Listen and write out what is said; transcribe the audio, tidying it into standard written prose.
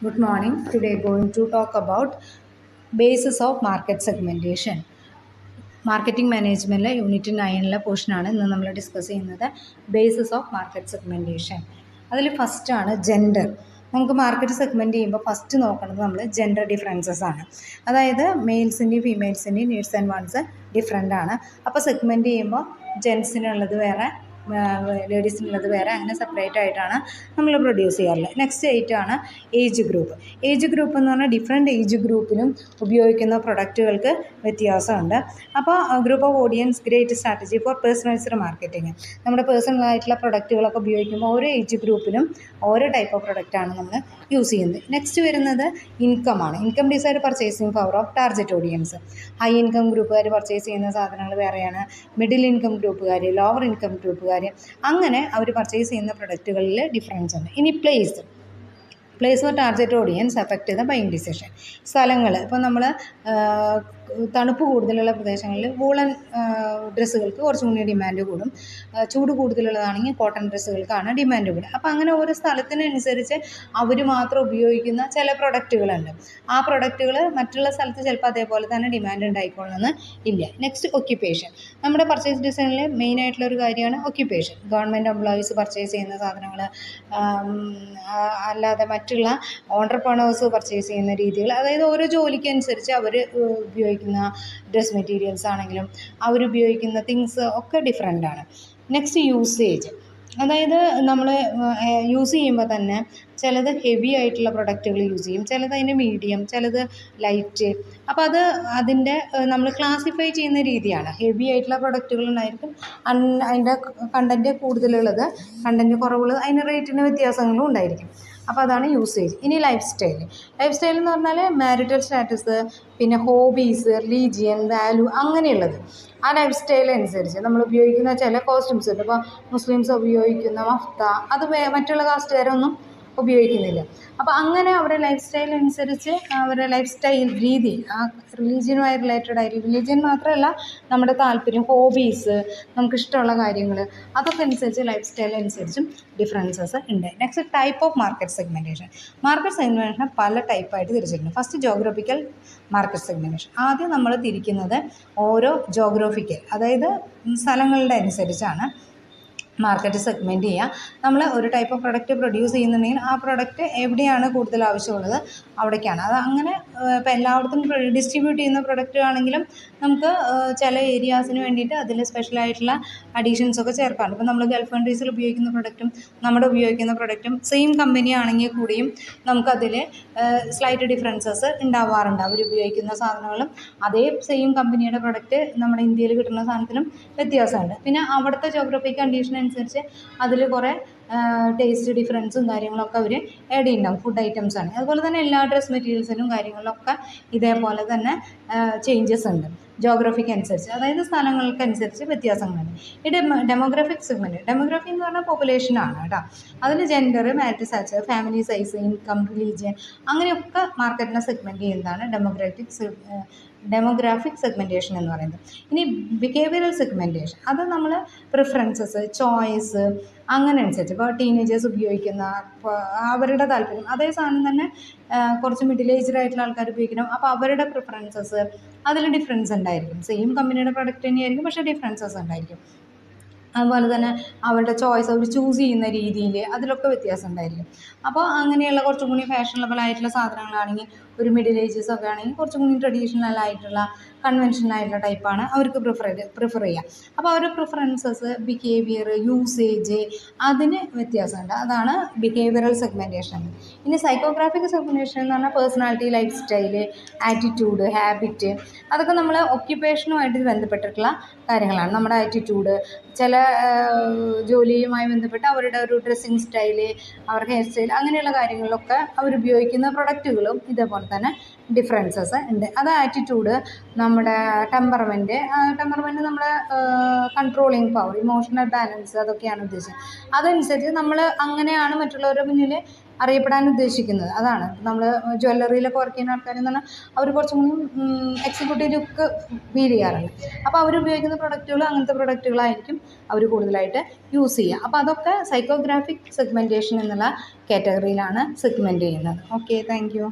Good morning. Today going to talk about basis of market segmentation. Marketing മാനേജ്മെൻറ്റിലെ unit 9 പോർഷനാണ് ഇന്ന് നമ്മൾ discuss ചെയ്യുന്നത്. Basis of market segmentation. അതിൽ ഫസ്റ്റാണ് ജെൻഡർ. നമുക്ക് മാർക്കറ്റ് സെഗ്മെൻറ്റ് ചെയ്യുമ്പോൾ ഫസ്റ്റ് നോക്കുന്നത് നമ്മൾ ജെൻഡർ ഡിഫറൻസസ് ആണ്. അതായത് മെയിൽസിൻ്റെയും ഫീമെയിൽസിൻ്റെയും നീഡ്സ് ആൻഡ് വാണ്ട്സ് ഡിഫറെൻ്റ് ആണ്. അപ്പോൾ സെഗ്മെൻറ്റ് ചെയ്യുമ്പോൾ ജെൻസിനുള്ളത് വേറെ, ലേഡീസിനുള്ളത് വേറെ, അങ്ങനെ സെപ്പറേറ്റ് ആയിട്ടാണ് നമ്മൾ പ്രൊഡ്യൂസ് ചെയ്യാറുള്ളത്. നെക്സ്റ്റ് ആയിട്ടാണ് ഏജ് ഗ്രൂപ്പ്. ഏജ് ഗ്രൂപ്പ് എന്ന് പറഞ്ഞാൽ ഡിഫറെൻറ്റ് ഏജ് ഗ്രൂപ്പിലും ഉപയോഗിക്കുന്ന പ്രൊഡക്റ്റുകൾക്ക് വ്യത്യാസമുണ്ട്. അപ്പോൾ group of audience great strategy four personalised marketing. നമ്മുടെ പേഴ്സണലായിട്ടുള്ള പ്രൊഡക്റ്റുകളൊക്കെ ഉപയോഗിക്കുമ്പോൾ ഓരോ ഏജ് ഗ്രൂപ്പിലും ഓരോ ടൈപ്പ് ഓഫ് പ്രൊഡക്റ്റാണ് നമ്മൾ യൂസ് ചെയ്യുന്നത്. നെക്സ്റ്റ് വരുന്നത് ഇൻകമാണ്. Income decide purchasing power of target audience. High income ഗ്രൂപ്പുകാർ പർച്ചേസ് ചെയ്യുന്ന സാധനങ്ങൾ വേറെയാണ്, മിഡിൽ ഇൻകം ഗ്രൂപ്പുകാർ, ലോവർ ഇൻകം ഗ്രൂപ്പുകാർ, അങ്ങനെ അവർ പർച്ചേസ് ചെയ്യുന്ന പ്രൊഡക്റ്റുകളിൽ ഡിഫറൻസ് ഉണ്ട്. ഇനി place of target audience affect ചെയ്ത ബൈയിങ് ഡിസിഷൻ. സ്ഥലങ്ങൾ, ഇപ്പോൾ നമ്മൾ തണുപ്പ് കൂടുതലുള്ള പ്രദേശങ്ങളിൽ വൂളൻ ഡ്രസ്സുകൾക്ക് കുറച്ചും കൂടി ഡിമാൻഡ് കൂടും. ചൂട് കൂടുതലുള്ളതാണെങ്കിൽ കോട്ടൺ ഡ്രസ്സുകൾക്കാണ് ഡിമാൻഡ് കൂടുക. അപ്പോൾ അങ്ങനെ ഓരോ സ്ഥലത്തിനനുസരിച്ച് അവർ മാത്രം ഉപയോഗിക്കുന്ന ചില പ്രൊഡക്റ്റുകളുണ്ട്. ആ പ്രൊഡക്റ്റുകൾ മറ്റുള്ള സ്ഥലത്ത് ചിലപ്പോൾ അതേപോലെ തന്നെ ഡിമാൻഡ് ഉണ്ടായിക്കൊള്ളണമെന്ന് ഇല്ല. Next occupation. നമ്മുടെ പർച്ചേസ് ഡിസൈനിൽ മെയിനായിട്ടുള്ളൊരു കാര്യമാണ് ഒക്യുപ്പേഷൻ. ഗവൺമെൻറ് എംപ്ലോയീസ് പർച്ചേസ് ചെയ്യുന്ന സാധനങ്ങൾ, അല്ലാതെ മറ്റുള്ള ഓൺട്രപ്രണേഴ്സ് പർച്ചേസ് ചെയ്യുന്ന രീതികൾ, അതായത് ഓരോ ജോലിക്കനുസരിച്ച് അവർ ഉപയോഗിക്കുന്ന ഡ്രസ് മെറ്റീരിയൽസ് ആണെങ്കിലും അവരുപയോഗിക്കുന്ന തിങ്സ് ഒക്കെ ഡിഫറെൻ്റ് ആണ്. Next usage. അതായത് നമ്മൾ യൂസ് ചെയ്യുമ്പോൾ തന്നെ ചിലത് ഹെവി ആയിട്ടുള്ള പ്രൊഡക്റ്റുകൾ യൂസ് ചെയ്യും, ചിലത് അതിൻ്റെ മീഡിയം, ചിലത് ലൈറ്റ്. അപ്പോൾ അതിൻ്റെ നമ്മൾ ക്ലാസിഫൈ ചെയ്യുന്ന രീതിയാണ്. ഹെവി ആയിട്ടുള്ള പ്രൊഡക്റ്റുകൾ ഉണ്ടായിരിക്കും, അതിൻ്റെ കണ്ടൻറ്റ് കൂടുതലുള്ളത്, കണ്ടൻറ്റ് കുറവുള്ളത്, അതിൻ്റെ റേറ്റിന് വ്യത്യാസങ്ങളും ഉണ്ടായിരിക്കും. അപ്പോൾ അതാണ് യൂസേജ്. ഇനി ലൈഫ് സ്റ്റൈൽ എന്ന് പറഞ്ഞാൽ മാരിറ്റൽ സ്റ്റാറ്റസ്, പിന്നെ ഹോബീസ്, റിലീജിയൻ, വാല്യൂ, അങ്ങനെയുള്ളത്. ആ ലൈഫ് സ്റ്റൈൽ അനുസരിച്ച് നമ്മൾ ഉപയോഗിക്കുന്ന ചില കോസ്റ്റ്യൂംസ് ഉണ്ട്. ഇപ്പോൾ മുസ്ലിംസ് ഉപയോഗിക്കുന്ന മഫ്ത, അത് മറ്റുള്ള കാസ്റ്റുകാരൊന്നും ഉപയോഗിക്കുന്നില്ല. അപ്പോൾ അങ്ങനെ അവരുടെ ലൈഫ് സ്റ്റൈൽ അനുസരിച്ച് അവരുടെ ലൈഫ് സ്റ്റൈൽ രീതി, ആ റിലീജിയനുമായി റിലേറ്റഡ് ആയിട്ട്, റിലീജിയൻ മാത്രമല്ല നമ്മുടെ താല്പര്യം, ഹോബീസ്, നമുക്കിഷ്ടമുള്ള കാര്യങ്ങൾ, അതൊക്കെ അനുസരിച്ച് ലൈഫ് സ്റ്റൈൽ അനുസരിച്ചും ഡിഫറൻസസ് ഉണ്ട്. Next type of market segmentation. Market segmentation പല ടൈപ്പായിട്ട് തിരിച്ചിട്ടുണ്ട്. First geographical market segmentation. ആദ്യം നമ്മൾ തിരിക്കുന്നത് ഓരോ ജോഗ്രഫിക്കൽ, അതായത് സ്ഥലങ്ങളുടെ അനുസരിച്ചാണ് മാർക്കറ്റ് സെഗ്മെൻറ്റ് ചെയ്യുക. നമ്മൾ ഒരു ടൈപ്പ് ഓഫ് പ്രൊഡക്റ്റ് പ്രൊഡ്യൂസ് ചെയ്യുന്നുണ്ടെങ്കിൽ ആ പ്രൊഡക്റ്റ് എവിടെയാണ് കൂടുതൽ ആവശ്യമുള്ളത് അവിടേക്കാണ്. അത് അങ്ങനെ ഇപ്പോൾ എല്ലായിടത്തും ഡിസ്ട്രിബ്യൂട്ട് ചെയ്യുന്ന പ്രൊഡക്റ്റ് ആണെങ്കിലും നമുക്ക് ചില ഏരിയാസിന് വേണ്ടിയിട്ട് അതിൽ സ്പെഷ്യലായിട്ടുള്ള അഡീഷൻസൊക്കെ ചേർക്കാറുണ്ട്. ഇപ്പോൾ നമ്മൾ ഗൾഫ് കൺട്രീസിൽ ഉപയോഗിക്കുന്ന പ്രൊഡക്റ്റും നമ്മുടെ ഉപയോഗിക്കുന്ന പ്രൊഡക്റ്റും സെയിം കമ്പനി ആണെങ്കിൽ കൂടിയും നമുക്കതിൽ സ്ലൈറ്റ് ഡിഫറൻസസ് ഉണ്ടാവാറുണ്ട്. അവർ ഉപയോഗിക്കുന്ന സാധനങ്ങളും അതേ സെയിം കമ്പനിയുടെ പ്രൊഡക്റ്റ് നമ്മുടെ ഇന്ത്യയിൽ കിട്ടുന്ന സാധനത്തിലും വ്യത്യാസമുണ്ട്. പിന്നെ അവിടുത്തെ ജോഗ്രഫിക് കണ്ടീഷൻ അനുസരിച്ച് അതിൽ കുറേ ടേസ്റ്റ് ഡിഫറൻസും കാര്യങ്ങളൊക്കെ അവർ ആഡ് ചെയ്യുന്നുണ്ടാവും. ഫുഡ് ഐറ്റംസ് ആണ്. അതുപോലെ തന്നെ എല്ലാ ഡ്രസ് മെറ്റീരിയൽസിനും കാര്യങ്ങളിലൊക്കെ ഇതേപോലെ തന്നെ ചേഞ്ചസ് ഉണ്ട് ജോഗ്രഫിക്ക് അനുസരിച്ച്, അതായത് സ്ഥലങ്ങൾക്കനുസരിച്ച് വ്യത്യാസങ്ങളുണ്ട്. ഈ ഡെമോഗ്രാഫിക് സെഗ്മെൻറ്റ്. ഡെമോഗ്രാഫി എന്ന് പറഞ്ഞാൽ പോപ്പുലേഷനാണ് കേട്ടോ. അതിൽ gender, marital status, family size, income, religion, അങ്ങനെയൊക്കെ മാർക്കറ്റിനെ സെഗ്മെൻറ്റ് ചെയ്യുന്നതാണ് ഡെമോഗ്രാഫിക് സെഗ്മെൻറ്റേഷൻ എന്ന് പറയുന്നത്. ഇനി ബിഹേവിയറൽ സെഗ്മെൻറ്റേഷൻ, അത് നമ്മൾ പ്രിഫറൻസസ്, ചോയ്സ്, അങ്ങനെ അനുസരിച്ച് ഇപ്പോൾ ടീനേജേഴ്സ് ഉപയോഗിക്കുന്ന അവരുടെ താല്പര്യം, അതേ സാധനം തന്നെ കുറച്ച് മിഡിൽ ഏജ്ഡ് ആയിട്ടുള്ള ആൾക്കാർ ഉപയോഗിക്കണം. അപ്പോൾ അവരുടെ പ്രിഫറൻസസ് അതിൽ ഡിഫറൻസ് ഉണ്ടായിരിക്കും. സെയിം കമ്പനിയുടെ പ്രൊഡക്റ്റ് തന്നെയായിരിക്കും, പക്ഷേ ഡിഫറൻസസ് ഉണ്ടായിരിക്കും. അതുപോലെ തന്നെ അവരുടെ ചോയ്സ്, അവർ ചൂസ് ചെയ്യുന്ന രീതിയിൽ അതിലൊക്കെ വ്യത്യാസം ഉണ്ടായിരിക്കും. അപ്പോൾ അങ്ങനെയുള്ള കുറച്ചും കൂടി ഫാഷനബിൾ ആയിട്ടുള്ള സാധനങ്ങളാണെങ്കിൽ, ഒരു മിഡിൽ ഏജസ് ഒക്കെ ആണെങ്കിൽ കുറച്ചും കൂടി ട്രഡീഷണൽ ആയിട്ടുള്ള കൺവെൻഷനൽ ആയിട്ടുള്ള ടൈപ്പാണ് അവർക്ക് പ്രിഫർ ചെയ്യുക. അപ്പോൾ അവരുടെ പ്രിഫറൻസസ്, ബിഹേവിയർ, യൂസേജ്, അതിന് വ്യത്യാസമുണ്ട്. അതാണ് ബിഹേവിയറൽ സെഗ്മെൻറ്റേഷൻ. ഇനി സൈക്കോഗ്രാഫിക് സെഗ്മെൻറ്റേഷൻ എന്ന് പറഞ്ഞാൽ personality, life style, attitude, habit, അതൊക്കെ നമ്മൾ ഒക്യുപ്പേഷനുമായിട്ട് ബന്ധപ്പെട്ടിട്ടുള്ള കാര്യങ്ങളാണ്. നമ്മുടെ ആറ്റിറ്റ്യൂഡ്, ചില ജോലിയുമായി ബന്ധപ്പെട്ട് അവരുടെ ഒരു ഡ്രസ്സിങ് സ്റ്റൈല്, അവരുടെ ഹെയർ സ്റ്റൈൽ, അങ്ങനെയുള്ള കാര്യങ്ങളിലൊക്കെ അവരുപയോഗിക്കുന്ന പ്രൊഡക്റ്റുകളും ഇതേപോലെ തന്നെ ഡിഫറൻസസ് ഉണ്ട്. അത് ആറ്റിറ്റ്യൂഡ്, നമ്മുടെ ടെമ്പർമെൻറ്റ് നമ്മുടെ കൺട്രോളിങ് പവർ, ഇമോഷണൽ ബാലൻസ്, അതൊക്കെയാണ് ഉദ്ദേശിച്ചത്. അതനുസരിച്ച് നമ്മൾ അങ്ങനെയാണ് മറ്റുള്ളവരുടെ മുന്നിൽ അറിയപ്പെടാൻ ഉദ്ദേശിക്കുന്നത്. അതാണ് നമ്മൾ ജ്വല്ലറിയിലൊക്കെ വർക്ക് ചെയ്യുന്ന ആൾക്കാരെന്ന് പറഞ്ഞാൽ അവർ കുറച്ചും കൂടി എക്സിക്യൂട്ടീവ് ലുക്ക് ഫീൽ ചെയ്യാറുണ്ട്. അപ്പോൾ അവരുപയോഗിക്കുന്ന പ്രൊഡക്റ്റുകൾ അങ്ങനത്തെ പ്രൊഡക്റ്റുകളായിരിക്കും അവർ കൂടുതലായിട്ട് യൂസ് ചെയ്യുക. അപ്പോൾ അതൊക്കെ സൈക്കോഗ്രാഫിക് സെഗ്മെൻറ്റേഷൻ എന്നുള്ള കാറ്റഗറിയിലാണ് സെഗ്മെൻറ്റ് ചെയ്യുന്നത്. Okay, thank you.